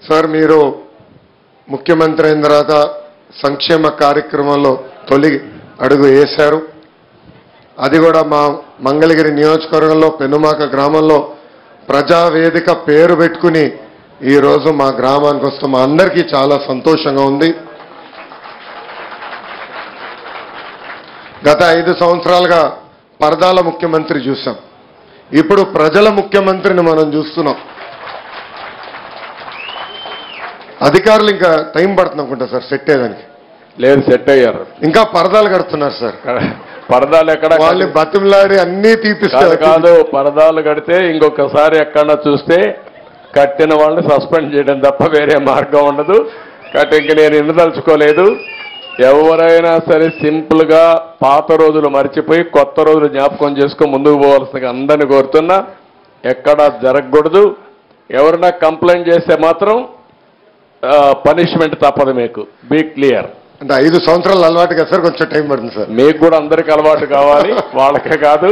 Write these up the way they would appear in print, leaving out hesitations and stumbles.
Sir మీరు ముఖ్యమంత్రి అయిన తర్వాత సంక్షేమ కార్యక్రమంలో తొలి అడుగు వేశారు. అది కూడా మా మంగళగిరి నియోజకవర్గంలో పెనుమాక గ్రామంలో ప్రజావేదిక పేరు పెట్టుకుని ఈరోజు మా గ్రామానికి వస్తాం. మా అందరికీ చాలా సంతోషంగా ఉంది. గత 5 సంవత్సరాలుగా పరదాల ముఖ్యమంత్రి చూసాం. ఇప్పుడు ప్రజల ముఖ్యమంత్రిని మనం చూస్తున్నాం. అధికారులు ఇంకా టైం పడుతుంది అనుకుంటా సార్ సెట్ అయ్యేదానికి. లేదు, సెట్ అయ్యారు. ఇంకా పరదాలు కడుతున్నారు సార్. పరదాలు ఎక్కడ? వాళ్ళు బతిమలాడి అన్నీ తీపిస్తారు. కాదు, పరదాలు కడితే ఇంకొకసారి ఎక్కడన్నా చూస్తే కట్టిన వాళ్ళని సస్పెండ్ చేయడం తప్ప వేరే మార్గం ఉండదు. కాబట్టి ఇంక నేను ఎన్నుదలుచుకోలేదు. ఎవరైనా సరే సింపుల్ గా పాత రోజులు మర్చిపోయి కొత్త రోజులు జ్ఞాపకం చేసుకుని ముందుకు పోవాల్సిందిగా అందరినీ కోరుతున్నా. ఎక్కడా జరగకూడదు. ఎవరైనా కంప్లైంట్ చేస్తే మాత్రం పనిష్మెంట్ తప్పదు. మీకు బీ క్లియర్. అంటే 5 సంవత్సరాలు అలవాటు కదా సార్, కొంచెం టైం పడుతుంది సార్. మీకు కూడా అందరికి అలవాటు కావాలి, వాళ్ళకే కాదు.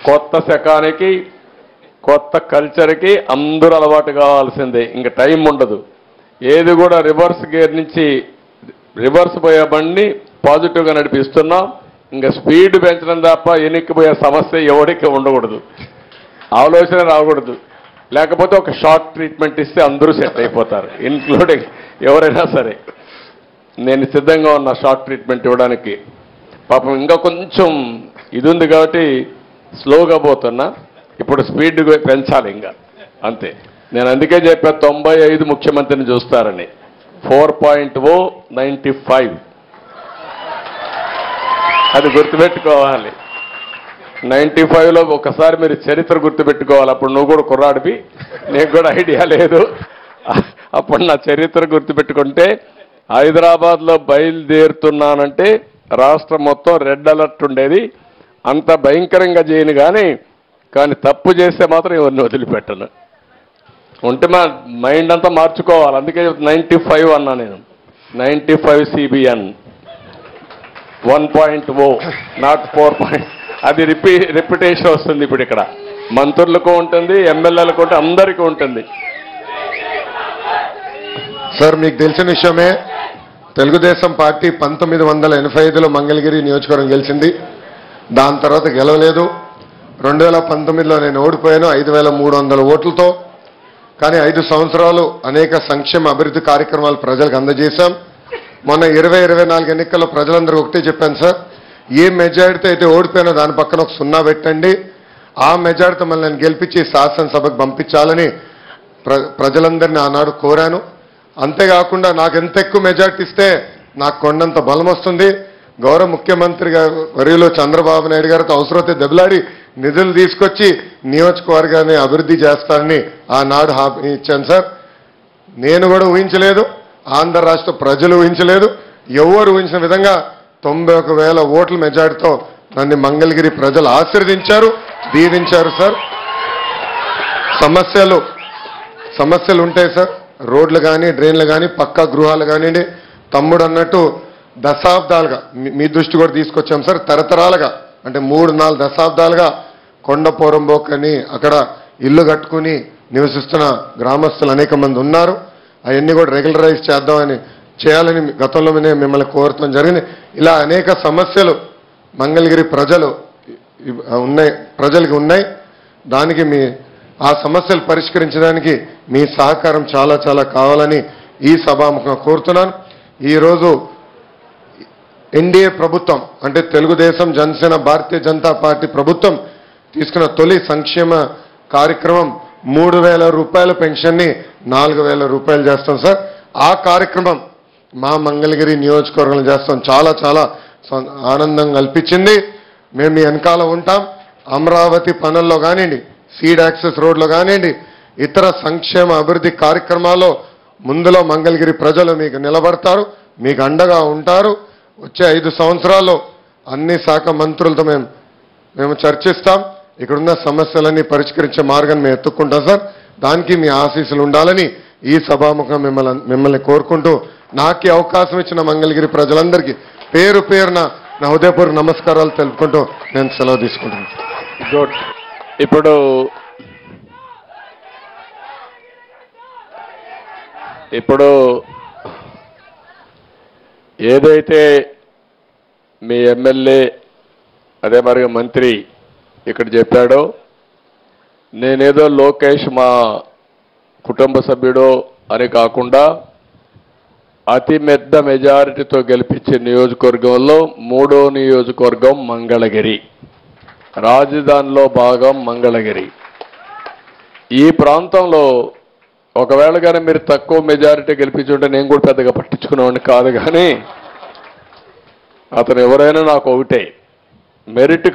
కొత్త శకానికి కొత్త కల్చర్కి అందరూ అలవాటు కావాల్సిందే. ఇంకా టైం ఉండదు. ఏది కూడా రివర్స్ గేర్ నుంచి రివర్స్ పోయే బండిని పాజిటివ్గా నడిపిస్తున్నాం. ఇంకా స్పీడ్ పెంచడం తప్ప ఎనిక్కిపోయే సమస్య ఎవరికి ఉండకూడదు. ఆలోచన రాకూడదు. లేకపోతే ఒక షార్ట్ ట్రీట్మెంట్ ఇస్తే అందరూ సెట్ అయిపోతారు, ఇన్క్లూడింగ్ ఎవరైనా సరే. నేను సిద్ధంగా ఉన్న షార్ట్ ట్రీట్మెంట్ ఇవ్వడానికి. పాపం ఇంకా కొంచెం ఇది ఉంది కాబట్టి స్లోగా పోతున్నా. ఇప్పుడు స్పీడ్ పెంచాలి ఇంకా, అంతే. నేను అందుకే చెప్పా 95 ముఖ్యమంత్రిని చూస్తారని. 4.0 95 అది గుర్తుపెట్టుకోవాలి. 95లో ఒకసారి మీరు చరిత్ర గుర్తుపెట్టుకోవాలి. అప్పుడు నువ్వు కూడా కుర్రాడివి, నీకు కూడా ఐడియా లేదు. అప్పుడు నా చరిత్ర గుర్తుపెట్టుకుంటే హైదరాబాద్లో బయలుదేరుతున్నానంటే రాష్ట్రం మొత్తం రెడ్ అలర్ట్ ఉండేది. అంత భయంకరంగా చేయను కానీ తప్పు చేస్తే మాత్రం ఎవరిని వదిలిపెట్టను. ఉంటే మా మైండ్ అంతా మార్చుకోవాలి. అందుకే 95 అన్నా నేను. 95 CBN 1.0 నాట్ 4. అది రిపిటేషన్ వస్తుంది. ఇప్పుడు ఇక్కడ మంత్రులకు ఉంటుంది, ఎమ్మెల్యేలకు ఉంటుంది, అందరికీ ఉంటుంది. సార్ మీకు తెలిసిన విషయమే, తెలుగుదేశం పార్టీ 1985లో మంగళగిరి నియోజకవర్గం గెలిచింది. దాని తర్వాత గెలవలేదు. 2019లో నేను ఓడిపోయాను 5300 ఓట్లతో. కానీ 5 సంవత్సరాలు అనేక సంక్షేమ అభివృద్ధి కార్యక్రమాలు ప్రజలకు అందజేశాం. మొన్న 2024 ఎన్నికల్లో ప్రజలందరూ ఒకటే చెప్పాను సార్, ఏ మెజారిటీతో అయితే ఓడిపోయినా దాని పక్కన ఒక 0 పెట్టండి. ఆ మెజారిటీతో మళ్ళీ నేను గెలిపించి శాసనసభకు పంపించాలని ప్రజలందరినీ ఆనాడు కోరాను. అంతేకాకుండా నాకు ఎంత ఎక్కువ మెజారిటీ ఇస్తే నాకు కొండంత బలం వస్తుంది. గౌరవ ముఖ్యమంత్రి వర్యులు చంద్రబాబు నాయుడు గారితో అవసరమైతే దెబ్బలాడి నిధులు తీసుకొచ్చి నియోజకవర్గాన్ని అభివృద్ధి చేస్తారని ఆనాడు హామీ ఇచ్చాను సార్. నేను కూడా ఊహించలేదు, ఆంధ్ర రాష్ట్ర ప్రజలు ఊహించలేదు, ఎవరు ఊహించిన విధంగా 91,000 ఓట్ల మెజారిటీతో నన్ను మంగళగిరి ప్రజలు ఆశీర్వదించారు, దీవించారు సార్. సమస్యలు ఉంటాయి సార్. రోడ్లు కానీ, డ్రైన్లు కానీ, పక్కా గృహాలు కానివ్వండి. తమ్ముడు అన్నట్టు దశాబ్దాలుగా మీ దృష్టి కూడా తీసుకొచ్చాం సార్. తరతరాలుగా అంటే 3-4 దశాబ్దాలుగా కొండపోరంబోకని అక్కడ ఇల్లు కట్టుకుని నివసిస్తున్న గ్రామస్తులు అనేక మంది ఉన్నారు. అవన్నీ కూడా రెగ్యులరైజ్ చేయాలని గతంలో మిమ్మల్ని కోరటం జరిగింది. ఇలా అనేక సమస్యలు మంగళగిరి ప్రజలకి ఉన్నాయి. దానికి ఆ సమస్యలు పరిష్కరించడానికి మీ సహకారం చాలా చాలా కావాలని ఈ సభాముఖంగా కోరుతున్నాను. ఈరోజు ఎన్డీఏ ప్రభుత్వం అంటే తెలుగుదేశం, జనసేన, భారతీయ జనతా పార్టీ ప్రభుత్వం తీసుకున్న తొలి సంక్షేమ కార్యక్రమం 3,000 రూపాయల పెన్షన్ని 4,000 రూపాయలు చేస్తాం సార్. ఆ కార్యక్రమం మా మంగళగిరి నియోజకవర్గంలో చేస్తాం. చాలా చాలా ఆనందం కల్పించింది. మేము మీ వెనకాల ఉంటాం. అమరావతి పనుల్లో కానివ్వండి, సీడ్ యాక్సెస్ రోడ్లో కానివ్వండి, ఇతర సంక్షేమ అభివృద్ధి కార్యక్రమాల్లో ముందులో మంగళగిరి ప్రజలు మీకు నిలబడతారు, మీకు అండగా ఉంటారు. వచ్చే 5 సంవత్సరాల్లో అన్ని శాఖ మంత్రులతో మేము చర్చిస్తాం. ఇక్కడున్న సమస్యలన్నీ పరిష్కరించే మార్గాన్ని మేము ఎత్తుక్కుంటాం సార్. దానికి మీ ఆశీస్సులు ఉండాలని ఈ సభాముఖం మిమ్మల్ని కోరుకుంటూ నాకు అవకాశం ఇచ్చిన మంగళగిరి ప్రజలందరికీ పేరు పేరున నా హృదయపూర్వక నమస్కారాలు తెలుపుకుంటూ నేను సెలవు తీసుకుంటాను. ఇప్పుడు ఇప్పుడు ఏదైతే మీ ఎమ్మెల్యే అదే మరి మంత్రి ఇక్కడ చెప్పాడో, నేనేదో లోకేష్ మా కుటుంబ సభ్యుడో అని కాకుండా అతి పెద్ద మెజారిటీతో గెలిపించే నియోజకవర్గంలో 3వ నియోజకవర్గం మంగళగిరి, రాజధానిలో భాగం మంగళగిరి. ఈ ప్రాంతంలో ఒకవేళ కానీ మీరు తక్కువ మెజారిటీ గెలిపించుంటే నేను కూడా పెద్దగా పట్టించుకునేవాడిని కాదు, కానీ అతను ఎవరైనా నాకు ఒకటే మెరిట్